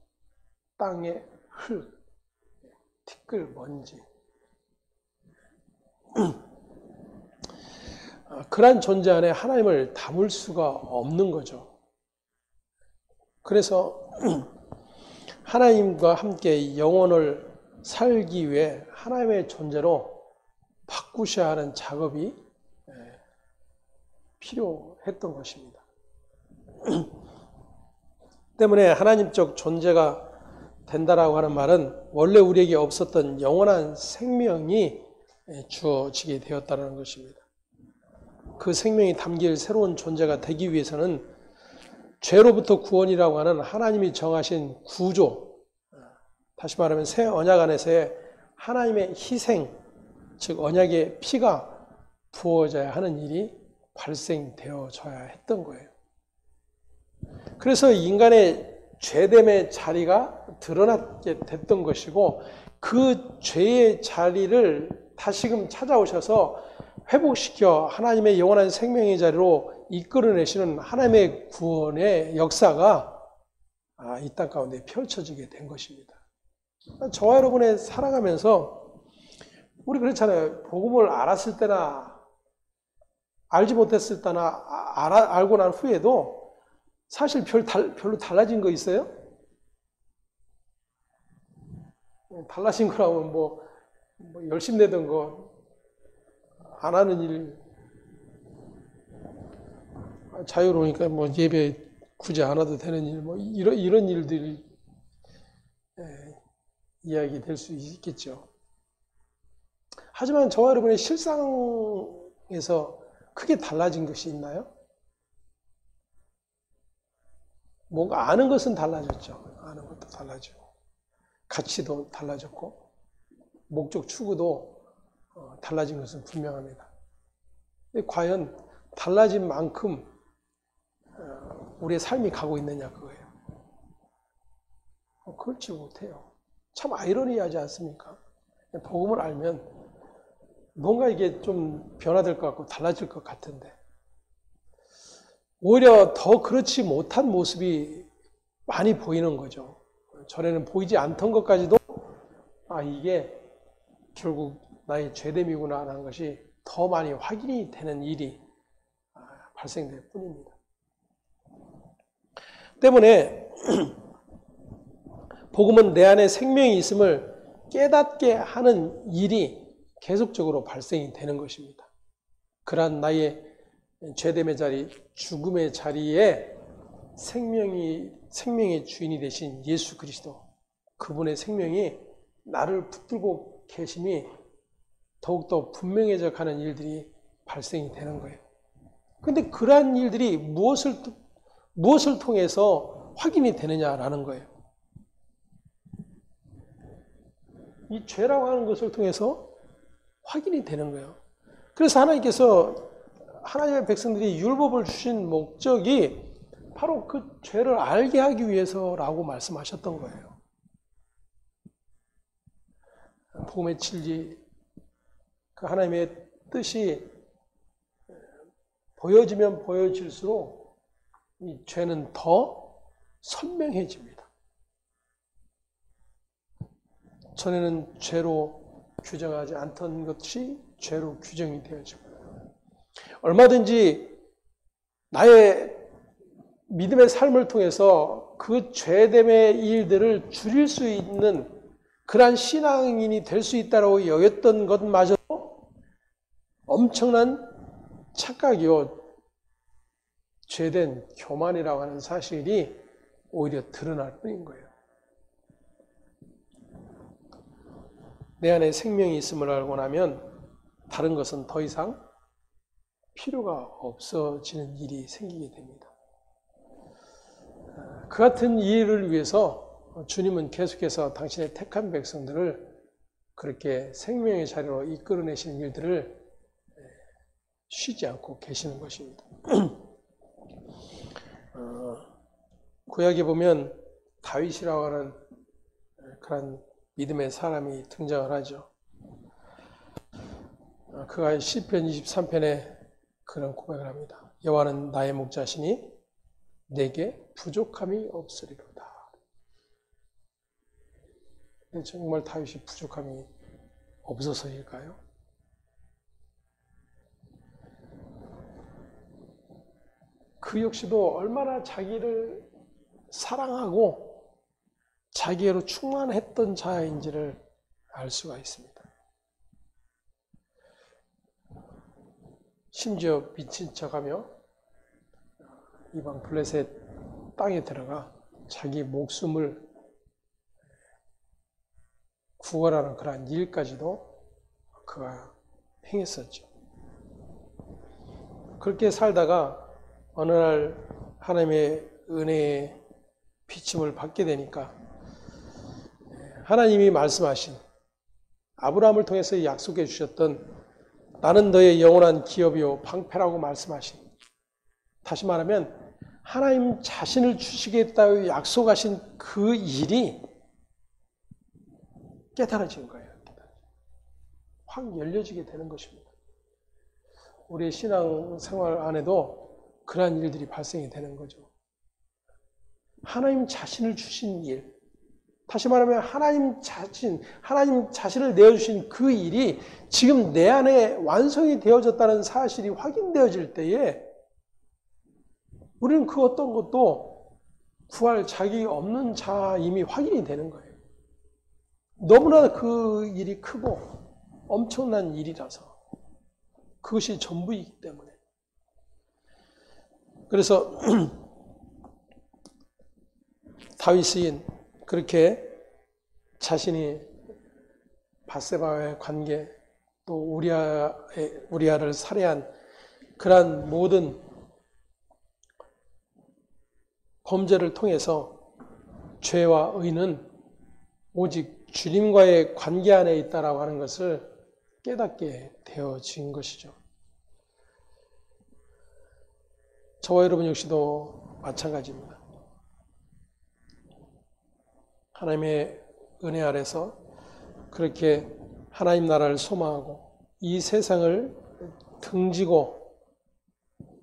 땅의 흙, 티끌, 먼지. 그러한 존재 안에 하나님을 담을 수가 없는 거죠. 그래서 하나님과 함께 영혼을 살기 위해 하나님의 존재로 바꾸셔야 하는 작업이 필요했던 것입니다. 때문에 하나님적 존재가 된다라고 하는 말은 원래 우리에게 없었던 영원한 생명이 주어지게 되었다는 것입니다. 그 생명이 담길 새로운 존재가 되기 위해서는 죄로부터 구원이라고 하는 하나님이 정하신 구조, 다시 말하면 새 언약 안에서의 하나님의 희생, 즉 언약의 피가 부어져야 하는 일이 발생되어져야 했던 거예요. 그래서 인간의 죄됨의 자리가 드러나게 됐던 것이고, 그 죄의 자리를 다시금 찾아오셔서 회복시켜 하나님의 영원한 생명의 자리로 이끌어내시는 하나님의 구원의 역사가 이 땅 가운데 펼쳐지게 된 것입니다. 저와 여러분의 살아가면서 우리 그렇잖아요. 복음을 알았을 때나 알지 못했을 때나 알고 난 후에도 사실 별로 달라진 거 있어요? 달라진 거라면 뭐 열심히 내던 거 안 하는 일, 자유로우니까 뭐 예배 굳이 안 와도 되는 일, 뭐 이런 일들이 이야기 될 수 있겠죠. 하지만 저와 여러분의 실상에서 크게 달라진 것이 있나요? 뭔가 아는 것은 달라졌죠. 아는 것도 달라지고, 가치도 달라졌고, 목적 추구도 달라진 것은 분명합니다. 근데 과연 달라진 만큼 우리의 삶이 가고 있느냐 그거예요. 그렇지 못해요. 참 아이러니하지 않습니까? 복음을 알면 뭔가 이게 좀 변화될 것 같고 달라질 것 같은데 오히려 더 그렇지 못한 모습이 많이 보이는 거죠. 전에는 보이지 않던 것까지도 이게 결국 나의 죄됨이구나 하는 것이 더 많이 확인이 되는 일이 발생될 뿐입니다. 때문에 복음은 내 안에 생명이 있음을 깨닫게 하는 일이 계속적으로 발생이 되는 것입니다. 그러한 나의 죄됨의 자리, 죽음의 자리에 생명의 주인이 되신 예수 그리스도, 그분의 생명이 나를 붙들고 계심이 더욱더 분명해져 가는 일들이 발생이 되는 거예요. 그런데 그러한 일들이 무엇을 통해서 확인이 되느냐라는 거예요. 이 죄라고 하는 것을 통해서 확인이 되는 거예요. 그래서 하나님께서 하나님의 백성들이 율법을 주신 목적이 바로 그 죄를 알게 하기 위해서라고 말씀하셨던 거예요. 복음의 진리, 그 하나님의 뜻이 보여지면 보여질수록 이 죄는 더 선명해집니다. 전에는 죄로 규정하지 않던 것이 죄로 규정이 되어지고, 얼마든지 나의 믿음의 삶을 통해서 그 죄됨의 일들을 줄일 수 있는 그러한 신앙인이 될 수 있다고 여겼던 것마저도 엄청난 착각이요, 죄된 교만이라고 하는 사실이 오히려 드러날 뿐인 거예요. 내 안에 생명이 있음을 알고 나면 다른 것은 더 이상 필요가 없어지는 일이 생기게 됩니다. 그 같은 일을 위해서 주님은 계속해서 당신의 택한 백성들을 그렇게 생명의 자리로 이끌어내시는 일들을 쉬지 않고 계시는 것입니다. 구약에 보면 다윗이라고 하는 그런 믿음의 사람이 등장을 하죠. 그가 시편 23편에 그런 고백을 합니다. 여호와는 나의 목자시니 내게 부족함이 없으리로다. 정말 다윗이 부족함이 없어서일까요? 그 역시도 얼마나 자기를 사랑하고 자기로 충만했던 자인지를 알 수가 있습니다. 심지어 미친 척하며 이방 블레셋 땅에 들어가 자기 목숨을 구원하는 그러한 일까지도 그가 행했었죠. 그렇게 살다가 어느 날 하나님의 은혜의 비침을 받게 되니까 하나님이 말씀하신 아브라함을 통해서 약속해 주셨던 나는 너의 영원한 기업이요 방패라고 말씀하신, 다시 말하면 하나님 자신을 주시겠다고 약속하신 그 일이 깨달아진 거예요. 확 열려지게 되는 것입니다. 우리의 신앙 생활 안에도 그러한 일들이 발생이 되는 거죠. 하나님 자신을 주신 일, 다시 말하면 하나님 자신을 내어주신 그 일이 지금 내 안에 완성이 되어졌다는 사실이 확인되어질 때에 우리는 그 어떤 것도 구할 자격이 없는 자임이 확인이 되는 거예요. 너무나 그 일이 크고 엄청난 일이라서 그것이 전부이기 때문에. 그래서 다윗은 그렇게 자신이 밧세바와의 관계, 또 우리아를 살해한 그러한 모든 범죄를 통해서 죄와 의는 오직 주님과의 관계 안에 있다라고 하는 것을 깨닫게 되어진 것이죠. 저와 여러분 역시도 마찬가지입니다. 하나님의 은혜 아래서 그렇게 하나님 나라를 소망하고 이 세상을 등지고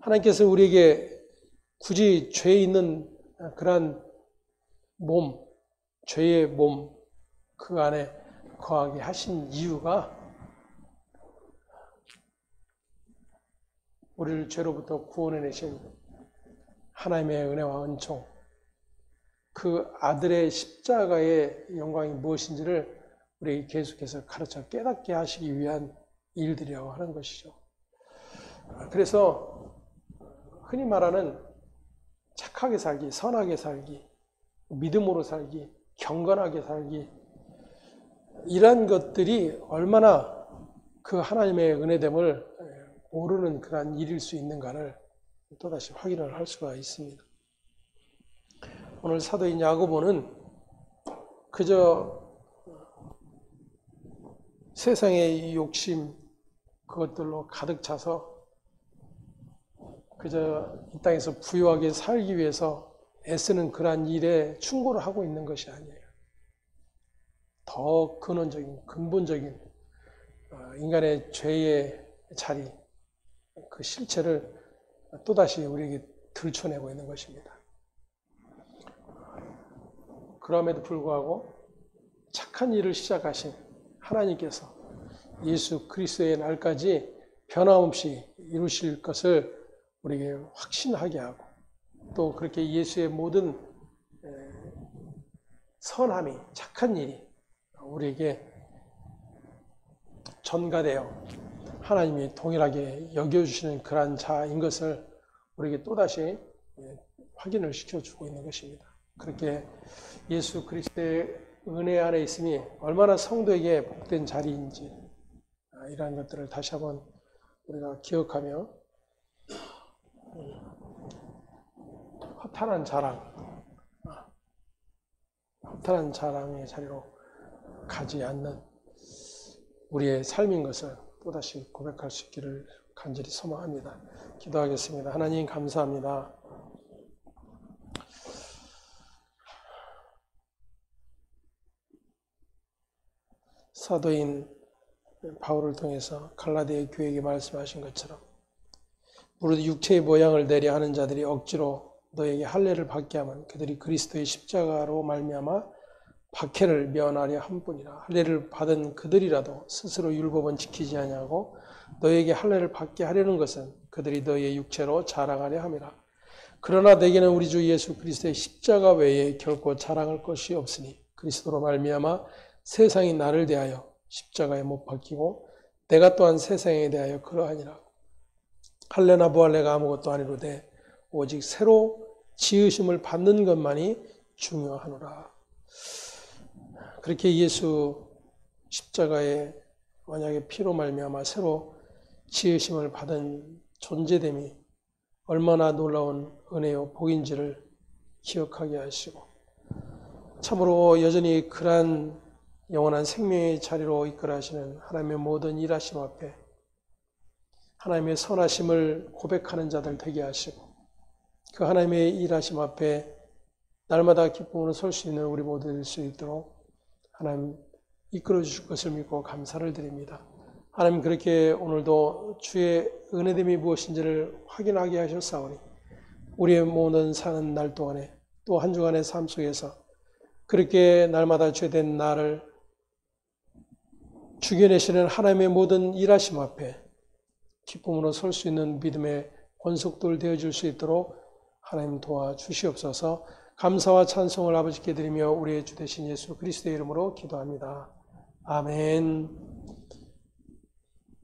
하나님께서 우리에게 굳이 죄 있는 그러한 몸, 죄의 몸 그 안에 거하게 하신 이유가 우리를 죄로부터 구원해내신 하나님의 은혜와 은총, 그 아들의 십자가의 영광이 무엇인지를 우리에게 계속해서 가르쳐 깨닫게 하시기 위한 일들이라고 하는 것이죠. 그래서 흔히 말하는 착하게 살기, 선하게 살기, 믿음으로 살기, 경건하게 살기, 이러한 것들이 얼마나 그 하나님의 은혜됨을 모르는 그러한 일일 수 있는가를 또다시 확인을 할 수가 있습니다. 오늘 사도인 야고보는 그저 세상의 욕심 그것들로 가득 차서 그저 이 땅에서 부유하게 살기 위해서 애쓰는 그러한 일에 충고를 하고 있는 것이 아니에요. 더 근원적인, 근본적인 인간의 죄의 자리, 그 실체를 또다시 우리에게 들춰내고 있는 것입니다. 그럼에도 불구하고 착한 일을 시작하신 하나님께서 예수 그리스도의 날까지 변함없이 이루실 것을 우리에게 확신하게 하고 또 그렇게 예수의 모든 선함이, 착한 일이 우리에게 전가되어 하나님이 동일하게 여겨주시는 그러한 자인 것을 우리에게 또다시 확인을 시켜주고 있는 것입니다. 그렇게 예수 그리스도의 은혜 안에 있음이 얼마나 성도에게 복된 자리인지 이러한 것들을 다시 한번 우리가 기억하며 허탄한 자랑의 자리로 가지 않는 우리의 삶인 것을 또다시 고백할 수 있기를 간절히 소망합니다. 기도하겠습니다. 하나님 감사합니다. 사도인 바울을 통해서 갈라디아 교회에게 말씀하신 것처럼 무릇 육체의 모양을 내려 하는 자들이 억지로 너에게 할례를 받게 하면 그들이 그리스도의 십자가로 말미암아 박해를 면하려 함뿐이라. 할례를 받은 그들이라도 스스로 율법은 지키지 아니하고 너에게 할례를 받게 하려는 것은 그들이 너의 육체로 자랑하려 함이라. 그러나 내게는 우리 주 예수 그리스도의 십자가 외에 결코 자랑할 것이 없으니 그리스도로 말미암아 세상이 나를 대하여 십자가에 못 박히고 내가 또한 세상에 대하여 그러하니라. 할례나 부할례가 아무것도 아니로되 오직 새로 지으심을 받는 것만이 중요하노라. 그렇게 예수 십자가에 만약에 피로 말미암아 새로 지으심을 받은 존재됨이 얼마나 놀라운 은혜요 복인지를 기억하게 하시고, 참으로 여전히 그러한 영원한 생명의 자리로 이끌어 하시는 하나님의 모든 일하심 앞에 하나님의 선하심을 고백하는 자들 되게 하시고, 그 하나님의 일하심 앞에 날마다 기쁨으로 설 수 있는 우리 모두 될 수 있도록 하나님 이끌어 주실 것을 믿고 감사를 드립니다. 하나님, 그렇게 오늘도 주의 은혜됨이 무엇인지를 확인하게 하셨사오니 우리의 모든 사는 날 동안에 또 한 주간의 삶 속에서 그렇게 날마다 죄된 나를 죽여내시는 하나님의 모든 일하심 앞에 기쁨으로 설 수 있는 믿음의 권속들 되어줄 수 있도록 하나님 도와주시옵소서. 감사와 찬송을 아버지께 드리며 우리의 주 되신 예수 그리스도의 이름으로 기도합니다. 아멘.